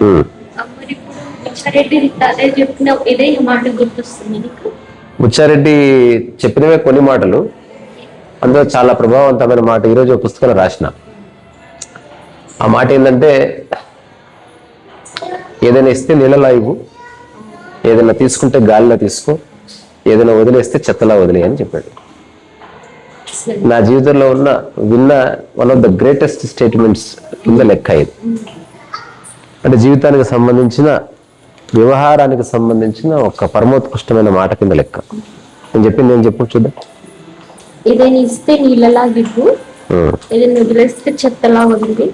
మరి ఇప్పుడు బుచ్చారెడ్డి అదే చెప్పిన ఇదే మాట గుర్తొస్తుంది నీకు? బుచ్చారెడ్డి చెప్పినవే కొన్ని మాటలు, అందులో చాలా ప్రభావవంతమైన మాట ఈరోజు ఒక పుస్తకంలో రాసిన. ఆ మాట ఏంటంటే, ఏదైనా ఇస్తే నీళ్ళలా ఇవ్వు, ఏదైనా తీసుకుంటే గాలిలో తీసుకో, ఏదైనా వదిలేస్తే చెత్తలా వదిలే అని చెప్పాడు. నా జీవితంలో విన్న one of the greatest statements కింద లెక్క ఇది. అంటే జీవితానికి సంబంధించిన, వ్యవహారానికి సంబంధించిన ఒక పరమోత్కృష్టమైన మాట కింద లెక్క. నేను చెప్పింది నేను చెప్పు చూద్దాం. ఏదైనా ఇస్తే నీళ్ళలా ఇవ్వు, ఏదైనా వదిలేస్తే చెత్తలా వదిలి,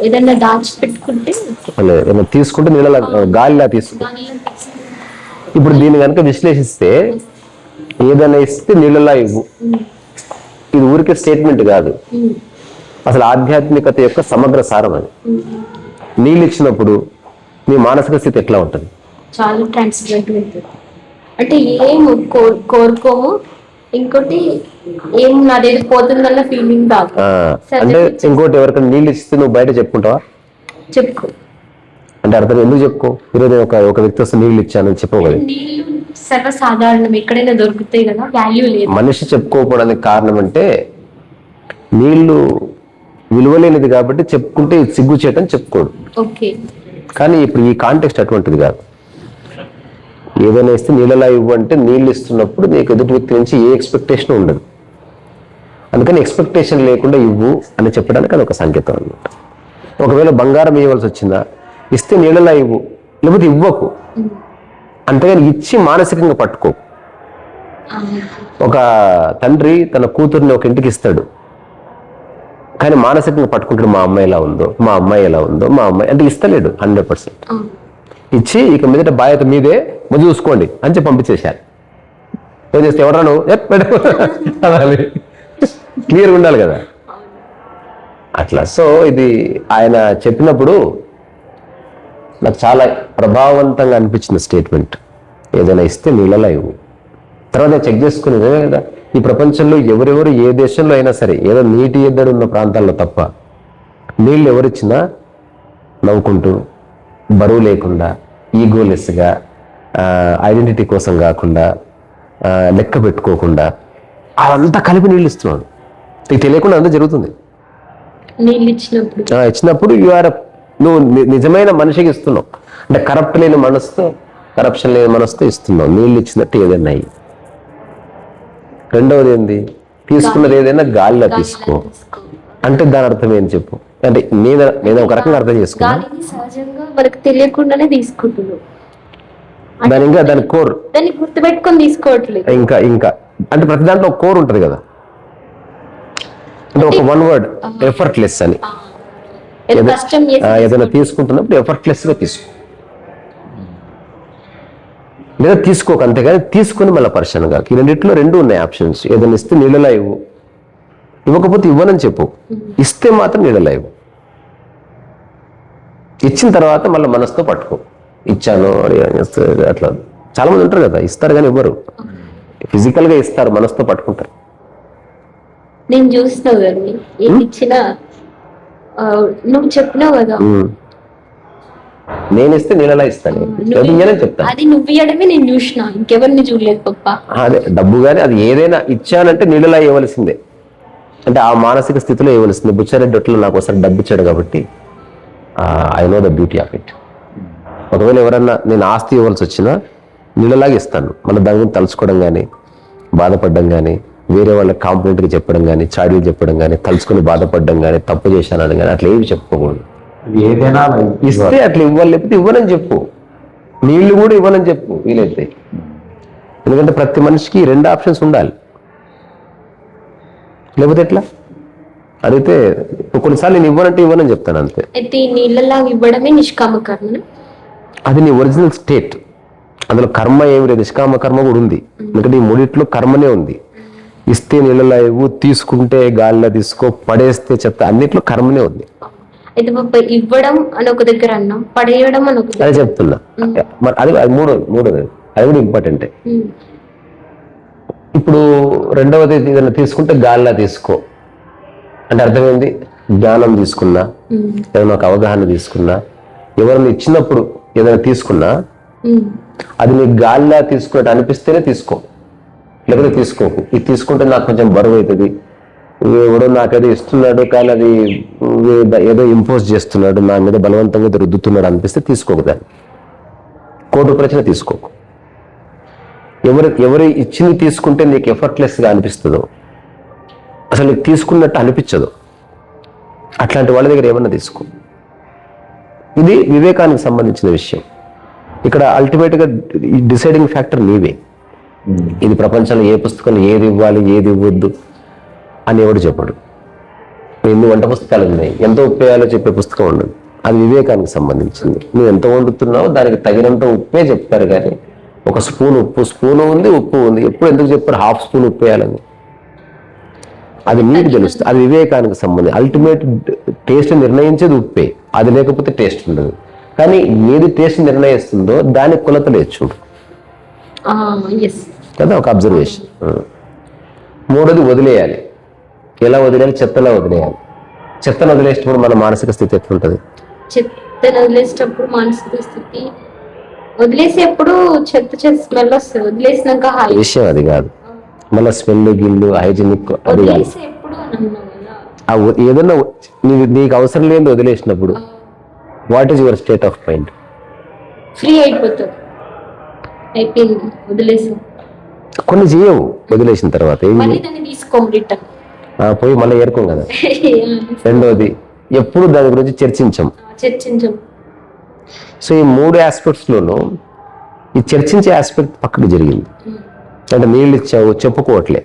ఏదైనా దాచిపెట్టుకుంటే ఏదైనా తీసుకుంటే నీళ్ళలా గాలిలా తీసుకో. ఇప్పుడు దీన్ని కనుక విశ్లేషిస్తే, ఏదైనా ఇస్తే నీళ్ళలా ఇవ్వు, ఇది ఊరికే స్టేట్మెంట్ కాదు, అసలు ఆధ్యాత్మికత యొక్క సమగ్ర సారం అది. నీళ్ళు ఇచ్చినప్పుడు నీ మానసిక స్థితి ఎట్లా ఉంటుంది? చాలా ట్రాన్స్పరెంట్ ఉంటుంది. అంటే ఏం కోరుకోము, ఇంకోటి ఏం నాదేది పోతుందన్న ఫీలింగ్ రాదు. అంటే ఇంకోటి ఎవరికైనా నీళ్ళు ఇస్తే నువ్వు బయట చెప్పుకుంటావా? చెప్పుకో. అంటే అర్థం ఎందుకు చెప్పుకో? ఈరోజు ఒక వ్యక్తి వస్తే నీళ్ళు ఇచ్చానని చెప్పుకోగలదు. నీళ్ళు సర్వసాధారణం, ఎక్కడైనా దొరుకుతాయి కదా, వాల్యూ లేదు. మనిషి చెప్పుకోకపోవడానికి కారణం అంటే, నీళ్లు విలువలేనిది కాబట్టి చెప్పుకుంటే సిగ్గు చేయటం చెప్పుకోడు. ఓకే. కానీ ఇప్పుడు ఈ కాంటెక్స్ట్ అటువంటిది కాదు. ఏదైనా ఇస్తే నీళ్ళలా ఇవ్వు అంటే, నీళ్ళు ఇస్తున్నప్పుడు నీకు ఎదుటి వ్యక్తి నుంచి ఏ ఎక్స్పెక్టేషన్ ఉండదు. అందుకని ఎక్స్పెక్టేషన్ లేకుండా ఇవ్వు అని చెప్పడానికి అది ఒక సంకేతం అన్నమాట. ఒకవేళ బంగారం ఇవ్వాల్సి వచ్చిందా, ఇస్తే నీళ్ళలా ఇవ్వు, లేకపోతే ఇవ్వకు. అంతేగాని ఇచ్చి మానసికంగా పట్టుకో. ఒక తండ్రి తన కూతుర్ని ఒక ఇంటికి ఇస్తాడు, కానీ మానసికంగా పట్టుకుంటాడు. మా అమ్మాయి ఎలా ఉందో, మా అమ్మాయి ఎలా ఉందో, మా అమ్మాయి అంటే ఇస్తలేడు. 100% ఇచ్చి ఇక మీదట బాధ్యత మీదే, ముందు చూసుకోండి అని చెప్పి పంపించేశారు. ఏం చేస్తే ఎవరా నువ్వు అనాలి, క్లియర్గా ఉండాలి కదా అట్లా. సో ఇది ఆయన చెప్పినప్పుడు నాకు చాలా ప్రభావవంతంగా అనిపించిన స్టేట్మెంట్. ఏదైనా ఇస్తే నీళ్ళలా ఇవ్వు. తర్వాత చెక్ చేసుకుని కదా, ఈ ప్రపంచంలో ఎవరెవరు ఏ దేశంలో అయినా సరే, ఏదో నీటి ఎద్దడి ఉన్న ప్రాంతాల్లో తప్ప, నీళ్ళు ఎవరిచ్చినా నవ్వుకుంటూ, బరువు లేకుండా, ఈగోలెస్గా, ఐడెంటిటీ కోసం కాకుండా, లెక్క పెట్టుకోకుండా, అదంతా కలిపి నీళ్ళు ఇస్తున్నాడు. నీకు తెలియకుండా అంతా జరుగుతుంది. నీళ్ళు ఇచ్చినప్పుడు నువ్వు నిజమైన మనిషికి ఇస్తున్నావు. అంటే కరప్ట్ లేని మనసుతో, కరప్షన్ లేని మనసుతో ఇస్తున్నావు. నీళ్ళు ఇచ్చినట్టు ఏదైనా అయ్యి. రెండవది ఏంది? తీసుకున్నది ఏదైనా గాలిలో తీసుకో అంటే దాని అర్థం ఏం చెప్పు? అంటే నేను ఒక రకంగా అర్థం చేసుకున్నాను. సహజంగా మనకు తెలియకుండానే తీసుకుంటున్నావు. దాని కోర్, దాన్ని గుర్తుపెట్టుకొని తీసుకోవట్లేదు. ఇంకా అంటే ప్రతి దాంట్లో ఒక కోర్ ఉంటుంది కదా. అంటే ఒక వన్ వర్డ్, ఎఫర్ట్లెస్ అని. ఏదైనా తీసుకుంటున్నప్పుడు ఎఫర్ట్లెస్ గా తీసుకో, లేదా తీసుకోక. అంతేగాని తీసుకుని మళ్ళీ పర్సన్ కాక. ఈ రెండిట్లో రెండు ఉన్నాయి ఆప్షన్స్. ఏదైనా ఇస్తే నీళ్ళలా ఇవ్వు, ఇవ్వకపోతే ఇవ్వనని చెప్పు. ఇస్తే మాత్రం నీళ్ళలా ఇవ్వు. ఇచ్చిన తర్వాత మళ్ళీ మనసుతో పట్టుకో. ఇచ్చాను అట్లా చాలా మంది ఉంటారు కదా, ఇస్తారు కానీ ఇవ్వరు. ఫిజికల్ గా ఇస్తారు, మనసుతో పట్టుకుంటారు. నేను చూసినావు కానీ ఏది ఇచ్చినా నువ్వు చెప్పినావు కదా, నేను ఇస్తే నీళ్ళలా ఇస్తాను చెప్తాను. అది నువ్వు ఇవ్వడమే నేను చూసిన, ఇంకెవరిని చూడలేదు పప్ప. అదే డబ్బు కానీ అది ఏదైనా ఇచ్చానంటే నీళ్ళలా ఇవ్వవలసిందే. అంటే ఆ మానసిక స్థితిలో ఇవ్వవలసిందే. బుచ్చారెడ్డి ఒట్లో నాకు ఒకసారి డబ్బు ఇచ్చాడు కాబట్టి I know the beauty of it. ఒకవేళ ఎవరన్నా నేను ఆస్తి ఇవ్వాల్సి వచ్చినా నీళ్ళలాగా ఇస్తాను. మన దాని గురించి తలుచుకోవడం కానీ, బాధపడడం కానీ, వేరే వాళ్ళకి కాంప్లిమెంట్గా చెప్పడం కానీ, చాడీలు చెప్పడం కానీ, తలుచుకొని బాధపడడం కానీ, తప్పు చేశానని కానీ అట్లా ఏమి చెప్పుకోకూడదు. ఏదైనా ఇస్తే అట్లా ఇవ్వాలి, లేకపోతే ఇవ్వనని చెప్పు. నీళ్లు కూడా ఇవ్వనని చెప్పు వీలైతే. ఎందుకంటే ప్రతి మనిషికి 2 ఆప్షన్స్ ఉండాలి. లేకపోతే ఎట్లా అడిగితే కొన్నిసార్లు నేను ఇవ్వనంటే ఇవ్వనని చెప్తాను అంతే. అయితే నీళ్ళలా ఇవ్వడమే నిష్కామ కర్మ. అది నీ ఒరిజినల్ స్టేట్. అందులో కర్మ ఏమి లేదు, నిష్కామ కర్మ కూడా ఉంది. ఎందుకంటే ఈ మూడిట్లో కర్మనే ఉంది. ఇస్తే నీళ్ళలా ఇవ్వు, తీసుకుంటే గాలిలో తీసుకో, పడేస్తే చెత్త, అన్నిట్లో కర్మనే ఉంది. అయితే ఇవ్వడం అని ఒక దగ్గర అన్నాం, పడేయడం అని ఒక అదే చెప్తున్నా. మరి అది మూడోది అది కూడా ఇంపార్టెంటే. ఇప్పుడు రెండవది ఏదైనా తీసుకుంటే గాలిలా తీసుకో అంటే అర్థమైంది. జ్ఞానం తీసుకున్నా, ఏదైనా ఒక అవగాహన తీసుకున్నా, ఎవరైనా ఇచ్చినప్పుడు ఏదైనా తీసుకున్నా అది నీకు గాలిలా తీసుకున్నట్టు అనిపిస్తేనే తీసుకో, లేకపోతే తీసుకోకు. ఇది తీసుకుంటే నాకు కొంచెం బరువు అవుతుంది, ఎవడో నాకేదో ఇస్తున్నాడు కానీ అది ఏదో ఇంపోజ్ చేస్తున్నాడు, నా మీద బలవంతంగా రుద్దుతున్నాడు అనిపిస్తే తీసుకోకు. దాన్ని కోటి రూపాయలు తీసుకోకు. ఎవరు ఇచ్చింది తీసుకుంటే నీకు ఎఫర్ట్లెస్గా అనిపిస్తుందో, అసలు నీకు తీసుకున్నట్టు అనిపించదు, అట్లాంటి వాళ్ళ దగ్గర ఏమన్నా తీసుకో. ఇది వివేకానికి సంబంధించిన విషయం. ఇక్కడ అల్టిమేట్గా డిసైడింగ్ ఫ్యాక్టర్ నీవే. ఇది ప్రపంచంలో ఏ పుస్తకంలో ఏది ఇవ్వాలి ఏది ఇవ్వద్దు అని ఎవడు చెప్పడు. ఎన్ని వంట పుస్తకాలు ఉన్నాయి, ఎంత ఉప్పు వేయాలో చెప్పే పుస్తకం ఉండదు. అది వివేకానికి సంబంధించింది. నువ్వు ఎంత వండుతున్నావో దానికి తగినంత ఉప్పే చెప్తారు, కానీ ఒక స్పూన్ ఉప్పు, స్పూను ఉంది ఉప్పు ఉంది, ఎప్పుడు ఎందుకు చెప్పారు హాఫ్ స్పూన్ ఉప్పు వేయాలని? అది నీకు తెలుస్తుంది. అది వివేకానికి సంబంధించి. అల్టిమేట్ టేస్ట్ నిర్ణయించేది ఉప్పే, అది లేకపోతే టేస్ట్ ఉండదు. కానీ ఏది టేస్ట్ నిర్ణయిస్తుందో దానికి కొలత లేదు చూడు కదా, ఒక అబ్జర్వేషన్. మూడోది వదిలేయాలి. ఎలా వదిలేయాలి? చెత్తలా వదిలేయాలి. చెత్తను వదిలేసినప్పుడు మన మానసిక స్థితి ఎట్లుంటది? చెత్తను వదిలేసేటప్పుడు మానసిక స్థితి, వదిలేసేప్పుడు చెత్త స్మెల్ వస్తుంది, వదిలేసినాక విషయం అది కాదు. మళ్ళీ స్మెల్ గిల్లు హైజీనిక్ అది కాదు. ఏదన్నా నీకు అవసరం లేని వదిలేసినప్పుడు what is your state of mind? Free అయిపోతుంది, అయిపోయింది, వదిలేసి. కొన్ని చేయవు, వదిలేసిన తర్వాత పోయి మళ్ళీ ఏరుకోం కదా. రెండోది, ఎప్పుడు దాని గురించి చర్చించం. సో ఈ మూడు ఆస్పెక్ట్స్ లోనూ ఈ చర్చించే ఆస్పెక్ట్ పక్కకు జరిగింది. అంటే నీళ్ళు ఇచ్చావు చెప్పుకోవట్లే,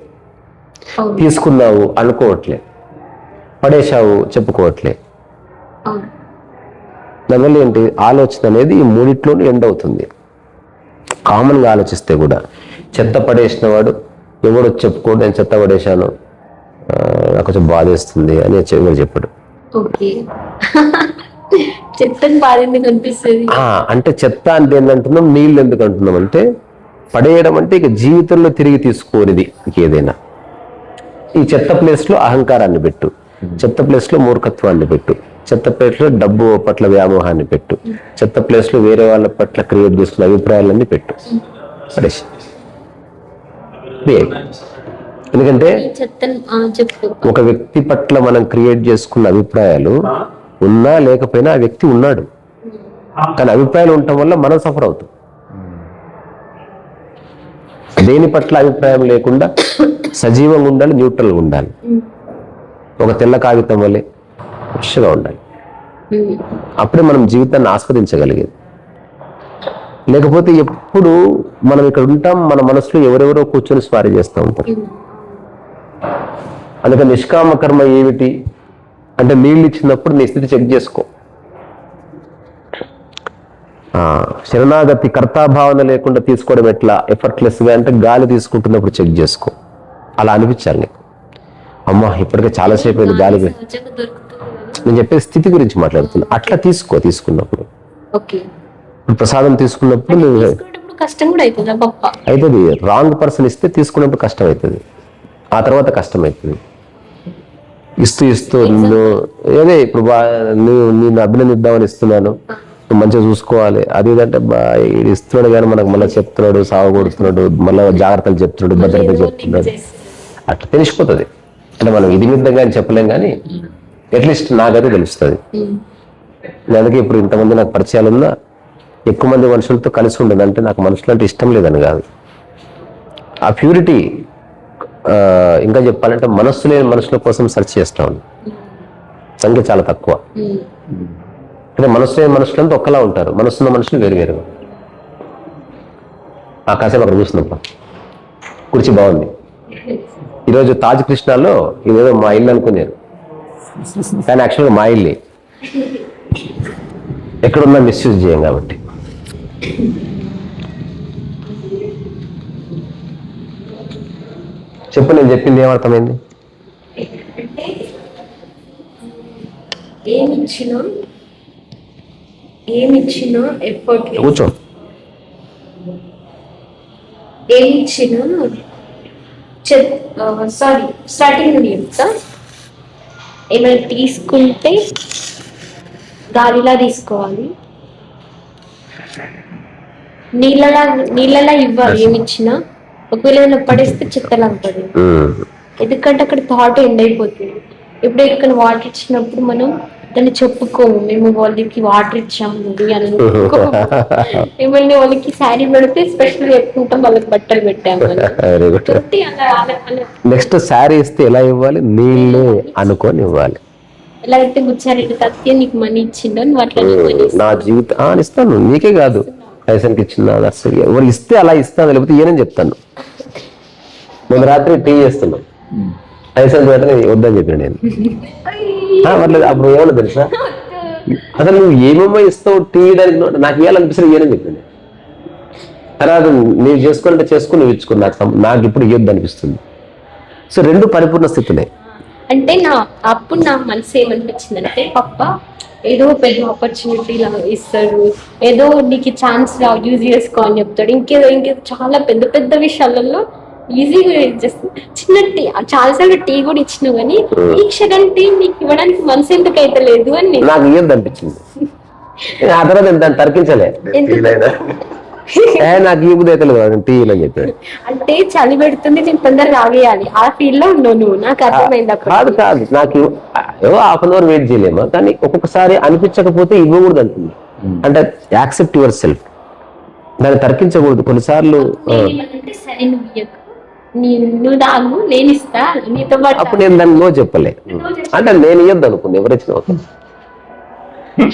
తీసుకున్నావు అనుకోవట్లే, పడేశావు చెప్పుకోవట్లే. దానివల్ల ఏంటి? ఆలోచన అనేది ఈ మూడిట్లోనూ ఎండ్ అవుతుంది. కామన్గా ఆలోచిస్తే కూడా చెత్త పడేసిన వాడు ఎవడు చెప్పుకోడు, నేను చెత్త పడేశాను నాకు కొంచెం బాధేస్తుంది అని ఎవరు చెప్పాడు. అంటే చెత్త అంటే ఏంటంటున్నాం, నీళ్ళు ఎందుకు అంటున్నాం అంటే పడేయడం అంటే ఇక జీవితంలో తిరిగి తీసుకోనిది ఇంకేదైనా. ఈ చెత్త ప్లేస్ లో అహంకారాన్ని పెట్టు, చెత్త ప్లేస్ లో మూర్ఖత్వాన్ని పెట్టు, చెత్త ప్లేస్ లో డబ్బు పట్ల వ్యామోహాన్ని పెట్టు, చెత్త ప్లేస్ లో వేరే వాళ్ళ పట్ల క్రియేట్ చేసుకున్న అభిప్రాయాలన్నీ పెట్టు. పడేసి ఎందుకంటే ఒక వ్యక్తి పట్ల మనం క్రియేట్ చేసుకున్న అభిప్రాయాలు ఉన్నా లేకపోయినా ఆ వ్యక్తి ఉన్నాడు, కానీ అభిప్రాయాలు ఉండటం వల్ల మనం సఫర్ అవుతాం. దేని పట్ల అభిప్రాయం లేకుండా సజీవంగా ఉండాలి, న్యూట్రల్గా ఉండాలి, ఒక తెల్ల కాగితం వల్లే ఫ్రెష్గా ఉండాలి. అప్పుడే మనం జీవితాన్ని ఆస్వాదించగలిగేది. లేకపోతే ఎప్పుడు మనం ఇక్కడ ఉంటాం, మన మనసులో ఎవరెవరో కూర్చొని స్వారీ చేస్తూ ఉంటారు. అందుకని నిష్కామ కర్మ ఏమిటి అంటే నీళ్ళు ఇచ్చినప్పుడు నీ స్థితి చెక్ చేసుకో. శరణాగతి కర్తాభావన లేకుండా తీసుకోవడం ఎట్లా ఎఫర్ట్లెస్గా అంటే గాలి తీసుకుంటున్నప్పుడు చెక్ చేసుకో. అలా అనిపించాలి నీకు, అమ్మా ఇప్పటికే చాలాసేపు అయింది గాలి. నేను చెప్పే స్థితి గురించి మాట్లాడుతున్నా. అట్లా తీసుకో. తీసుకున్నప్పుడు ప్రసాదం తీసుకున్నప్పుడు అవుతుంది. రాంగ్ పర్సన్ ఇస్తే తీసుకున్నప్పుడు కష్టం అవుతుంది, ఆ తర్వాత కష్టం అవుతుంది. ఇస్తూ ఏదే ఇప్పుడు నేను అభినందిద్దామని ఇస్తున్నాను, నువ్వు మంచిగా చూసుకోవాలి అది ఇదంటే ఇస్తున్నాడు కానీ మనకు మళ్ళీ చెప్తున్నాడు, సాగు కొడుతున్నాడు, మళ్ళీ జాగ్రత్తలు చెప్తున్నాడు, భద్రత చెప్తున్నాడు, అట్లా తెలిసిపోతుంది. అంటే మనం ఇది మిద్దంగా అని చెప్పలేం, కానీ అట్లీస్ట్ నాకైతే తెలుస్తుంది. అందుకే ఇప్పుడు ఇంతమంది నాకు పరిచయాలు ఉన్నా ఎక్కువ మంది మనుషులతో కలిసి ఉండదు. అంటే నాకు మనుషులు అంటే ఇష్టం లేదని కాదు, ఆ ప్యూరిటీ ఇంకా చెప్పాలంటే మనస్సు లేని మనుషుల కోసం సెర్చ్ చేస్తా ఉంది. సంఖ్య చాలా తక్కువ. అంటే మనస్సు లేని మనుషులంతా ఒక్కలా ఉంటారు, మనస్సున్న మనుషులు వేరు వేరుగా. ఆ కాసేపు అక్కడ చూసినప్ప కుర్చీ బాగుంది. ఈరోజు తాజ్ కృష్ణాలో ఇదేదో మా ఇల్లు అనుకున్నారు, కానీ యాక్చువల్గా మా ఇల్లే. ఎక్కడున్నా మిస్యూజ్ చేయం కాబట్టి. చెప్పు, నేను చెప్పింది ఏమర్థమైంది? ఏమిచ్చినా ఎఫర్ట్ కూర్చో. ఏమిచ్చినా సారీ స్టార్టింగ్ నుండి చెప్తా. ఏమైనా తీసుకుంటే గాలిలా తీసుకోవాలి, నీళ్ళలా ఇవ్వాలి ఏమి ఇచ్చినా. ఒకవేళ ఏదైనా పడేస్తే చెత్తలా పడి, ఎందుకంటే అక్కడ థాట్ ఎండ్ అయిపోతుంది. ఇప్పుడు ఇక్కడ వాటర్ ఇచ్చినప్పుడు మనం దాన్ని చెప్పుకోము, మేము వాళ్ళకి వాటర్ ఇచ్చాము అని ఏమన్నా వాళ్ళకి శారీ పెడితే స్పెషల్ చెప్పుకుంటాం, వాళ్ళకి బట్టలు పెట్టాము అని. తోటి నెక్స్ట్ శారీ ఇస్తే ఎలా ఇవ్వాలి? నీళ్ళు అనుకొని ఇవ్వాలి. ఎలా అయితే గుచ్చారెడ్డి తత్య నీకు మనీ ఇచ్చిండో నువ్వు అట్లా నా జీవితం ఇస్తాను, నీకే కాదు, పైసలకి ఇచ్చిందా అసలు ఎవరు ఇస్తే అలా ఇస్తాను, లేకపోతే ఏనని చెప్తాను. మొన్న రాత్రి టీ చేస్తున్నాం, పైసలు పెట్టని వద్దని చెప్పాను నేను. పర్లేదు, అప్పుడు ఏమన్నా తెలుసా, అసలు నువ్వు ఏమేమో ఇస్తావు టీ దానికి, నాకు ఇవ్వాలనిపిస్తుంది ఏనని చెప్పాను. తర్వాత నీవు చేసుకుంటే చేసుకుని నువ్వు ఇచ్చుకో, నాకు ఇప్పుడు ఇవ్వద్దు అనిపిస్తుంది. సో రెండు పరిపూర్ణ స్థితులే. అంటే అప్పుడు నా మనసు ఏమనిపించింది అంటే, పప్ప ఏదో పెద్ద ఆపర్చునిటీ లా ఇస్తాడు, ఏదో నీకు ఛాన్స్ లా యూజ్ చేసుకో అని చెప్తాడు. ఇంకేదో చాలా పెద్ద పెద్ద విషయాలలో ఈజీగా చిన్న టీ, చాలాసార్లు టీ కూడా ఇచ్చినావు కానీ ఈ క్షణం టీ నీకు ఇవ్వడానికి మనసు ఎందుకు అయితే లేదు అని నాకు ఇవ్వద్దు అనిపించింది. ఆ తర్వాత దాన్ని తర్కించలే, నాకు ఈ బుద్ధి అయితే లేదు టీ అని చెప్పాడు. అంటే చలి పెడుతుంది, నేను తొందరగా ఆగేయాలి, ఆ ఫీల్ లో ఉన్నావు నువ్వు. నాకు అర్థమైంది. కాదు నాకు ఏవో హాఫ్ అన్ అవర్ వెయిట్ చేయలేమా, కానీ ఒక్కొక్కసారి అనిపించకపోతే ఇవ్వకూడదు అంటుంది. అంటే యాక్సెప్ట్ యువర్ సెల్ఫ్, దాన్ని తర్కించకూడదు కొన్నిసార్లు. సరే నువ్వు దాగు, నేను ఇస్తా నీతో పాటు. అప్పుడు నేను దాన్ని నో చెప్పలే, అంటే నేను ఇవ్వద్దు అనుకుంది ఎవరిచ్చిన.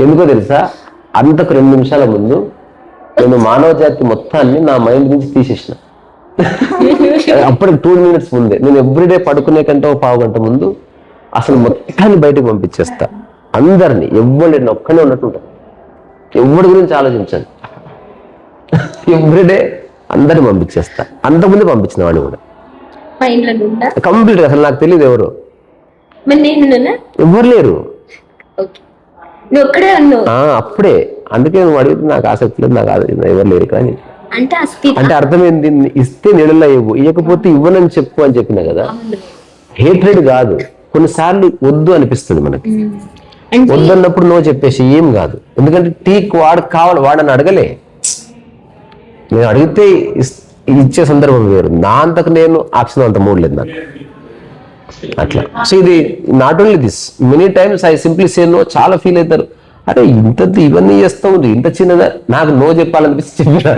ఎందుకో తెలుసా, అంతకు 2 నిమిషాల ముందు నేను మానవ జాతి మొత్తాన్ని నా మైండ్ నుంచి తీసేసిన. అప్పటికి 2 minutes ముందే, నేను ఎవ్రీడే పడుకునే కంటే ఒక పావు గంట ముందు అసలు మొత్తాన్ని బయటకు పంపించేస్తా. అందరినీ, ఎవరు ఒక్కనే ఉన్నట్టుంటా, ఎవరి గురించి ఆలోచించాను. ఎవ్రీడే అందరిని పంపించేస్తా. అంతకుముందు పంపించిన వాడిని కూడా కంప్లీట్. అసలు నాకు తెలియదు ఎవరు, ఎవరు లేరు అప్పుడే. అందుకే నువ్వు అడిగితే నాకు ఆసక్తి లేదు, నాకు ఎవరు లేరు. కానీ అంటే అర్థమైంది, ఇస్తే నీళ్ళలో ఇవ్వు, ఇవ్వకపోతే ఇవ్వనని చెప్పు అని చెప్పినా కదా. హేట్రెడ్ కాదు, కొన్నిసార్లు వద్దు అనిపిస్తుంది మనకి. వద్దన్నప్పుడు నువ్వు చెప్పేసి ఏం కాదు, ఎందుకంటే టీకి వాడికి కావాలి, వాడని అడగలే. నేను అడిగితే ఇచ్చే సందర్భం వేరు, నా అంతకు నేను ఆప్షన్ అంత మూడు లేదు నాకు అట్లా. సో ఇది not only this, many times I simply say no. చాలా ఫీల్ అవుతారు, అరే ఇంత ఇవన్నీ చేస్తా ఉంది, ఇంత చిన్నదా, నాకు నో చెప్పాలనిపిస్తే చెప్పిన,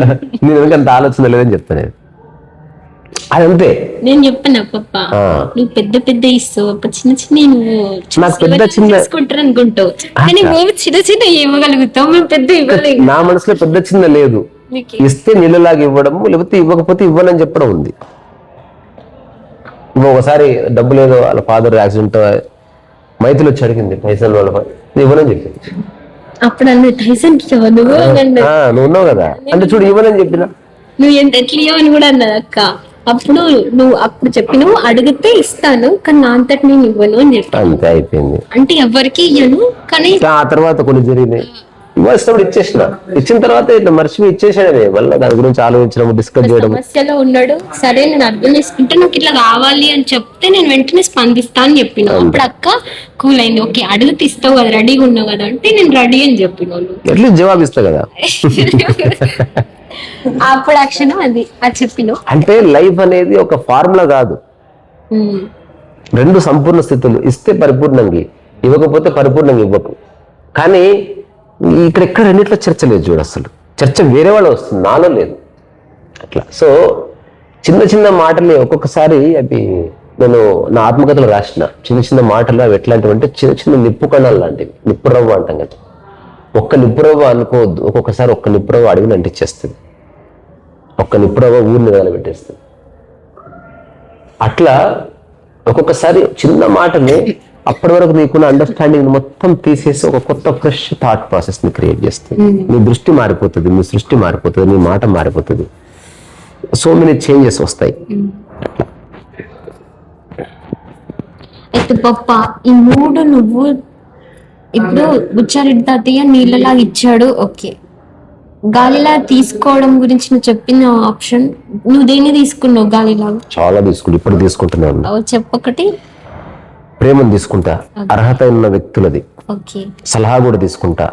నేను ఎందుకంత ఆలోచన లేదని చెప్తాను. అదంతే. నేను చెప్పాను పప్ప, నువ్వు పెద్ద పెద్ద ఇస్తావు, చిన్న చిన్న నాకు పెద్ద చిన్న అనుకుంటావు, చిన్న చిన్న ఇవ్వగలుగుతావు, మేము పెద్ద ఇవ్వలేదు. నా మనసులో పెద్ద చిన్న లేదు, ఇస్తే నీళ్ళలాగా ఇవ్వడము, లేకపోతే ఇవ్వకపోతే ఇవ్వనని చెప్పడం ఉంది. ఒకసారి డబ్బు లేదో వాళ్ళ ఫాదర్ యాక్సిడెంట్ మైతులు వచ్చి అడిగింది పైసలు, వాళ్ళ ఇవ్వనని చెప్పింది. అప్పుడు నువ్వు ఉన్నావు కదా అంటే చూడు, ఇవ్వనని చెప్పిన నువ్వు ఎట్లా ఇవ్వని కూడా అన్నది అక్క. అప్పుడు నువ్వు అప్పుడు చెప్పినావు, అడిగితే ఇస్తాను కానీ నా అంతటి నేను ఇవ్వను అని చెప్పాను. అంతే అయిపోయింది. అంటే ఎవరికి ఇవ్వను, కానీ ఆ తర్వాత కొన్ని జరిగినాయి. ఇవ్వాల్సినప్పుడు ఇచ్చేసిన, ఇచ్చిన తర్వాత ఇట్లా మర్చిపోయి ఇచ్చేసాడే. మళ్ళీ దాని గురించి ఆలోచించడం, డిస్కస్ చేయడం. సమస్యలో ఉన్నాడు, సరే నేను అర్థం చేసుకుంటే నాకు ఇట్లా కావాలి అని చెప్తే నేను వెంటనే స్పందిస్తా అని చెప్పిన. అప్పుడు అక్క కూల్ అయింది, ఓకే అడిగితే ఇస్తావు కదా, రెడీగా ఉన్నావు కదా అంటే నేను రెడీ అని చెప్పిన. ఎట్లా జవాబు ఇస్తా కదా. అప్పుడు అక్షణం అది చెప్పిన. అంటే లైఫ్ అనేది ఒక ఫార్ములా కాదు, రెండు సంపూర్ణ స్థితులు. ఇస్తే పరిపూర్ణంగా, ఇవ్వకపోతే పరిపూర్ణంగా ఇవ్వకు. కానీ ఇక్కడ రెండిట్లో చర్చ లేదు చూడు, అసలు చర్చ వేరే వాళ్ళు వస్తుంది, నాలో లేదు అట్లా. సో చిన్న చిన్న మాటలు ఒక్కొక్కసారి అవి నేను నా ఆత్మకథలో రాసిన చిన్న చిన్న మాటలు. అవి ఎట్లాంటివి అంటే చిన్న చిన్న నిప్పు కణాలు లాంటివి, నిప్పు రవ్వ అంటాం కదా. ఒక్క నిప్పు రవ్వ అనుకోవద్దు, ఒక్కొక్కసారి ఒక్క నిప్పు రవ్వ అడిగిన అంటించేస్తుంది, ఒక్క నిప్పు రవ్వ ఊరిని నిలబెట్టేస్తుంది. అట్లా ఒక్కొక్కసారి చిన్న మాటని అప్పటి వరకు నీకున్న అండర్స్టాండింగ్ మొత్తం తీసేసి ఒక కొత్త ఫ్రెష్ థాట్ ప్రాసెస్ ని క్రియేట్ చేస్తుంది. నీ దృష్టి మారిపోతుంది, నీ సృష్టి మారిపోతుంది, నీ మాట మారిపోతుంది. సో మెనీ చేంజెస్ వస్తాయి. అయితే పప్ప ఈ మూడు నువ్వు ఇప్పుడు బుచ్చారెడ్డి తాతయ్య నీళ్ళలా ఇచ్చాడు, ఓకే. గాలిలా తీసుకోవడం గురించి నువ్వు చెప్పిన ఆప్షన్, నువ్వు దేన్ని తీసుకున్నావు? గాలిలా చాలా తీసుకుంటా, ఇప్పుడు తీసుకుంటున్నాను. చెప్పొకటి. ప్రేమను తీసుకుంటా, అర్హత ఉన్న వ్యక్తులది సలహా కూడా తీసుకుంటా,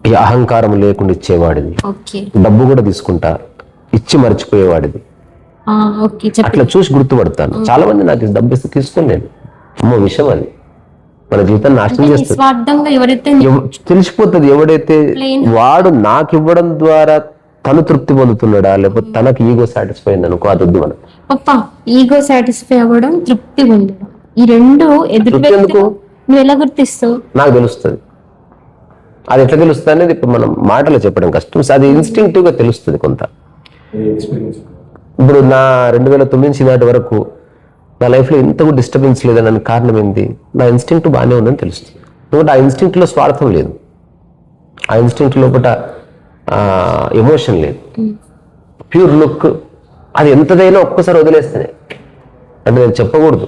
ఈ అహంకారం లేకుండా ఇచ్చేవాడిది, ఓకే డబ్బు కూడా తీసుకుంటా ఇచ్చి మర్చిపోయేవాడిది, ఓకే చెప్పండి. అట్లా చూసి గుర్తుపడతాను. చాలా మంది నాకు డబ్బు ఇస్తే తీసుకొని నేను అమ్మో విషయం అది మన జీవితాన్ని నాశనం చేస్తుంది. స్వార్థంగా ఎవరైతే తెలిసిపోతుంది ఎవడైతే వాడు నాకు ఇవ్వడం ద్వారా తను తృప్తి పొందుతున్నాడా లేకపోతే తనకు ఈగో సాటిస్ఫై అయింది అనుకో, అది వద్దు మనం. ఈగో సాటిస్ఫై అవ్వడం, తృప్తి పొందడం, ఈ రెండు ఎదుటి వ్యక్తులు నువ్వు ఎలా గుర్తిస్తావు? నాకు తెలుస్తుంది. అది ఎట్లా తెలుస్తుంది అనేది ఇప్పుడు మనం మాటలో చెప్పడం కష్టం. అది ఇన్స్టింక్టివ్ గా తెలుస్తుంది కొంత. ఇప్పుడు నా 2009 నుంచి నాటి వరకు నా లైఫ్ లో ఇంత కూడా డిస్టర్బెన్స్ లేదని కారణం ఏంటి? నా ఇన్స్టింక్ట్ బాగానే ఉందని తెలుస్తుంది. ఎందుకంటే ఆ ఇన్స్టింక్ట్ లో స్వార్థం లేదు, ఆ ఇన్స్టింక్ట్ లోపల ఎమోషన్ లేదు, ప్యూర్ లుక్. అది ఎంతదైనా ఒక్కసారి వదిలేస్తేనే. అంటే నేను చెప్పకూడదు,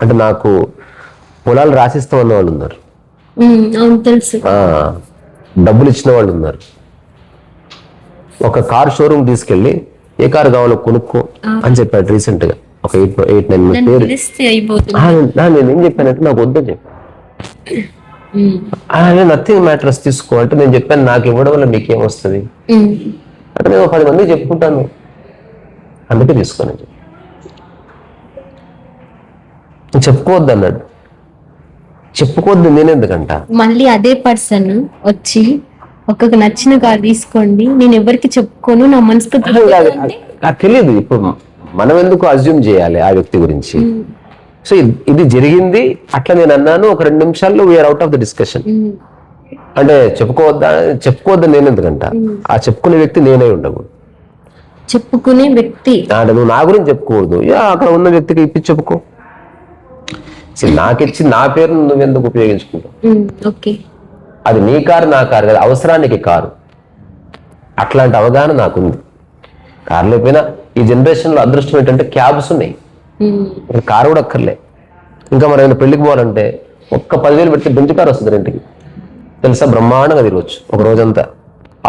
అంటే నాకు పొలాలు రాసిస్తామన్న వాళ్ళు ఉన్నారు, తెలుసు, డబ్బులు ఇచ్చిన వాళ్ళు ఉన్నారు. ఒక కార్ షోరూమ్ తీసుకెళ్ళి ఏ కారు కావాలో కొనుక్కో అని చెప్పాడు రీసెంట్ గా, ఒక 8-9 మంది పేరు. నేను ఏం చెప్పానంటే నాకు వద్దని చెప్పాను. నథింగ్ మ్యాటర్స్ తీసుకో అంటే నేను చెప్పాను నాకు ఇవ్వడం వల్ల మీకేం వస్తుంది అంటే నేను 10 మందికి చెప్పుకుంటాను, అందుకే తీసుకోని చెప్పుకోవద్దు అన్నాడు. చెప్పుకోవద్దు నేనెందుకంట. మళ్ళీ అదే పర్సన్ వచ్చి ఒక్కొక్క నచ్చిన కార్ తీసుకోండి, నేను ఎవరికి చెప్పుకోను, నా మనసుకు తెలియదు. ఇప్పుడు మనం ఎందుకు అజ్యూమ్ చేయాలి ఆ వ్యక్తి గురించి? సో ఇది జరిగింది అట్లా నేను అన్నాను, ఒక 2 నిమిషాల్లో we're out of the discussion. అంటే చెప్పుకోవద్దు నేను ఎందుకంట. ఆ చెప్పుకునే వ్యక్తి నేనే ఉండకూడదు. చెప్పుకునే వ్యక్తి అంటే నువ్వు నా గురించి చెప్పుకోవద్దు, అక్కడ ఉన్న వ్యక్తికి ఇప్పి చెప్పుకో. నాకిచ్చి నా పేరు నువ్వెందుకు ఉపయోగించుకుంటావు? అది నీ కారు నా కారు కదా, అవసరానికి కారు. అట్లాంటి అవగాహన నాకుంది. కారు లేకపోయినా ఈ జనరేషన్ లో అదృష్టం ఏంటంటే క్యాబ్స్ ఉన్నాయి, కారు కూడా అక్కర్లే. ఇంకా మరి ఏమైనా పెళ్లికి పోవాలంటే ఒక్క 10,000 పెడితే బెంచ్ కారు వస్తుంది రెంట్కి, తెలుసా? బ్రహ్మాండంగా తిరగచ్చు ఒక రోజంతా.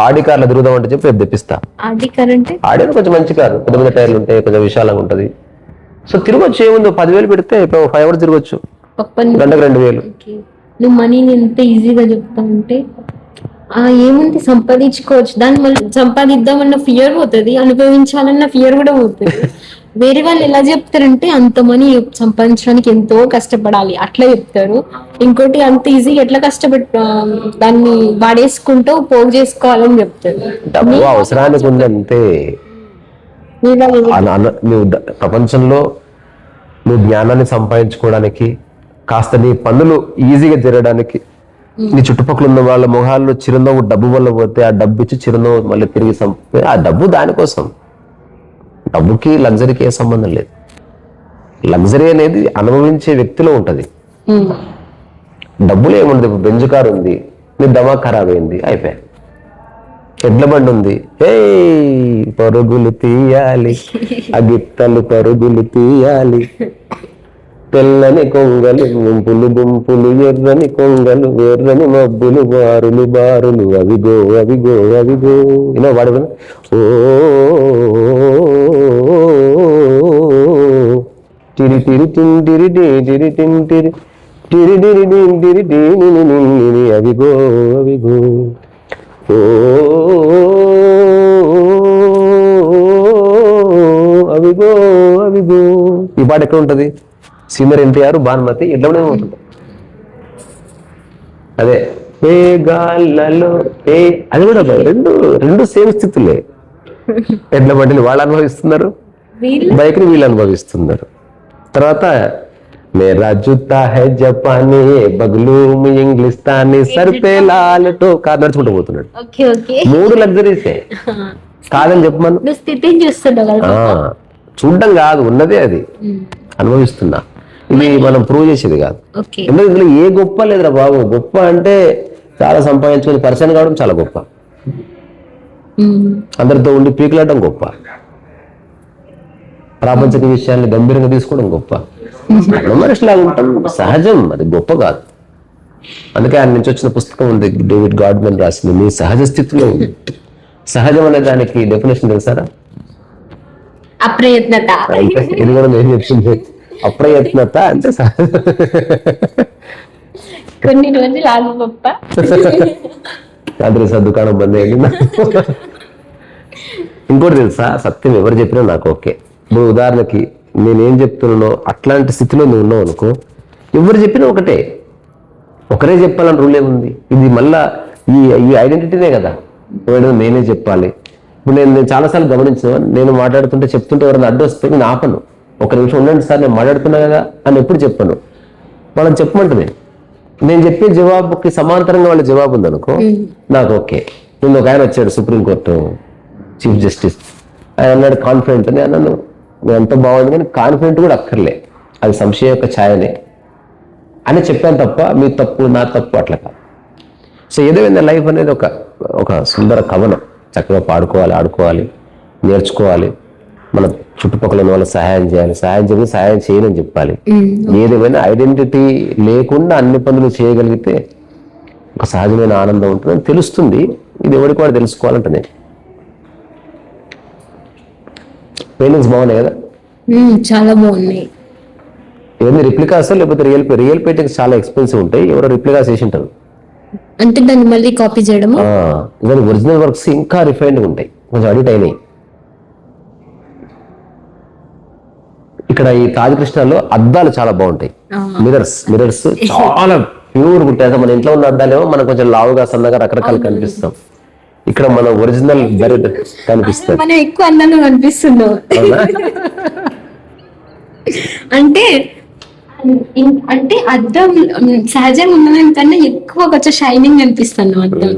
ఆడి కార్లో తిరుగుదామంటే చెప్పి రేపు తెప్పిస్తా. ఆడి కొంచెం మంచి కారు, పెద్ద పెద్ద టైర్లు ఉంటాయి, కొంచెం విశాలంగా ఉంటది. సో తిరగొచ్చు, ఏముందో 10,000 పెడితే 5 hours తిరగచ్చు, గంటకు 2,000. నువ్వు మనీని ఎంత ఈజీగా చెప్తా ఉంటే ఏముంది, సంపాదించుకోవచ్చు. దాన్ని మళ్ళీ సంపాదిద్దామన్న ఫియర్ పోతుంది, అనుభవించాలన్న ఫియర్ కూడా పోతుంది. వేరే వాళ్ళు ఎలా చెప్తారంటే అంత మనీ సంపాదించడానికి ఎంతో కష్టపడాలి అట్లా చెప్తారు. ఇంకోటి అంత ఈజీగా ఎట్లా దాన్ని వాడేసుకుంటూ పోగు చేసుకోవాలని చెప్తారు. డబ్బు అవసరానికి ఉందంటే నువ్వు ప్రపంచంలో నువ్వు జ్ఞానాన్ని సంపాదించుకోవడానికి, కాస్త నీ పనులు ఈజీగా జరగడానికి, నీ చుట్టుపక్కల ఉన్న వాళ్ళ మొహాల్లో చిరునవ్వు డబ్బు వల్ల పోతే ఆ డబ్బు ఇచ్చి చిరునవ్వు మళ్ళీ తిరిగి ఆ డబ్బు దానికోసం. డబ్బుకి లగ్జరీకి ఏ సంబంధం లేదు. లగ్జరీ అనేది అనుభవించే వ్యక్తిలో ఉంటది. డబ్బులు ఏముండదు. ఇప్పుడు బెంజ్ కారు ఉంది, నీ దమా ఖరాబ్ అయింది, అయిపోయా. ఎడ్ల బండి ఉంది, పరుగులు తీయాలి, అగిత్తలు పరుగులు తీయాలి, తెల్లని కొంగలు గుంపులు గుంపులు, ఎర్రని కొంగలు ఎర్రని మబ్బులు, బారులు బారులు, అవిగో అవిగో అవిగో. ఇలా వాడు ఓ తిరి తిరి తింటిరి తిరి తింటిరి తిరి తిరి తింటిరి తిని అవిగో అవిగో ఓ అవిగో అవిగో. ఈ పాట ఎక్కడ ఉంటది? సీనియర్ ఎన్టీఆర్, భానుమతి ఎట్లా ఉంటుంది అదే ఏ గాళ్ళలో ఏ, అది కూడా రెండు సేమ్ స్థితులే. ఎడ్ల బండిని వాళ్ళు అనుభవిస్తున్నారు, బైక్ ని వీళ్ళు అనుభవిస్తున్నారు. తర్వాత మేరా జుతా హై జపానీ బగ్లూ ఇంగ్లిస్తానీ సర్పే లాలటో కాదు నడుచుకుంటూ పోతున్నాడు. 3 లగ్జరీసే కాదని చెప్పమను. చూడ్డం కాదు, ఉన్నదే అది అనుభవిస్తున్నా. ఇది మనం ప్రూవ్ చేసేది కాదు. ఎందుకంటే ఇందులో ఏ గొప్ప లేదురా బాబు. గొప్ప అంటే చాలా సంపాదించుకుని పర్సన్ కావడం చాలా గొప్ప, అందరితో ఉండి పీకులాడడం గొప్ప, ప్రాపంచిక విషయాన్ని గంభీరంగా తీసుకోవడం గొప్ప. మనిషిలాగా ఉంటాం సహజం, అది గొప్ప కాదు. అందుకే ఆయన నుంచి వచ్చిన పుస్తకం ఉంది, డేవిడ్ గాడ్మన్ రాసింది, మీ సహజ స్థితిలో ఉంది. సహజం అనే దానికి డెఫినేషన్ తెలుసారా? అప్రయత్నత. ఇది కూడా నేను చెప్పింది. అప్రయత్నత అంటే కొన్ని రోజులు ఆగు గొప్ప. అదృశ దుకాణం బంద్ అయింది. ఇంకోటి తెలుసా, సత్యం ఎవరు చెప్పినా నాకు ఓకే. ఇప్పుడు ఉదాహరణకి నేనేం చెప్తున్నానో అట్లాంటి స్థితిలో నువ్వు ఉన్నావు అనుకో, ఎవరు చెప్పినా ఒకటే, ఒకరే చెప్పాలని రూల్ ఏముంది? ఇది మళ్ళా ఈ ఐడెంటిటీనే కదా, నేనే చెప్పాలి. ఇప్పుడు నేను చాలాసార్లు గమనించాను, నేను మాట్లాడుతుంటే చెప్తుంటే ఎవరైనా అడ్డు వస్తే నేను ఆపను. ఒక నిమిషం ఉండండి సార్, నేను మాట్లాడుతున్నా కదా అని ఎప్పుడు చెప్పను. వాళ్ళని చెప్పమంటుంది. నేను చెప్పే జవాబుకి సమాంతరంగా వాళ్ళ జవాబు ఉందనుకో నాకు ఓకే. నిన్న ఒక ఆయన వచ్చాడు, సుప్రీంకోర్టు చీఫ్ జస్టిస్, ఆయన అన్నాడు కాన్ఫిడెంట్ అని అన్నాను. ఎంత బాగుంది కానీ కాన్ఫిడెంట్ కూడా అక్కర్లే, అది సంశయం యొక్క ఛాయనే అని చెప్పాను తప్ప మీ తప్పు నా తప్పు అట్లా కాదు. సో ఏదైనా లైఫ్ అనేది ఒక సుందర కవనం. చక్కగా పాడుకోవాలి, ఆడుకోవాలి, నేర్చుకోవాలి, మన చుట్టుపక్కల ఉన్న వాళ్ళకి సహాయం చేయాలి, సహాయం చేయని చెప్పాలి. ఏదేమైనా ఐడెంటిటీ లేకుండా అన్ని పనులు చేయగలిగితే ఒక సహజమైన ఆనందం ఉంటుందని తెలుస్తుంది. ఇది ఎవరికి కూడా తెలుసుకోవాలంటే నేను పెయింటింగ్స్ బాగున్నాయి కదా, చాలా బాగున్నాయి. ఇవన్నీ రిప్లికాస్ లేకపోతే రియల్ పెయింటింగ్స్ చాలా ఎక్స్పెన్సివ్ ఉంటాయి. ఎవరో రిప్లికాస్ చేసి ఉంటారు, అంటే దాన్ని మళ్ళీ కాపీ చేయడము. దాని ఒరిజినల్ వర్క్స్ ఇంకా రిఫైన్డ్ ఉంటాయి, కొంచెం అడిట్ అయినాయి. ఇక్కడ ఈ తాజ్ కృష్ణలో అద్దాలు చాలా బాగుంటాయి, మిరర్స్ చాలా ప్యూర్ ఉంటాయి. మన ఇంట్లో ఉన్న అద్దాలేమో మనం కొంచెం లావుగా సన్నగా రకరకాలు కనిపిస్తాం, ఇక్కడ మన ఒరిజినల్ కనిపిస్తుంది. మనం ఎక్కువ అందంగా కనిపిస్తున్నాం. అంటే అద్దం సహజంగా ఉన్నదానికన్నా ఎక్కువ కొంచెం షైనింగ్ అనిపిస్తున్నాం అద్దం.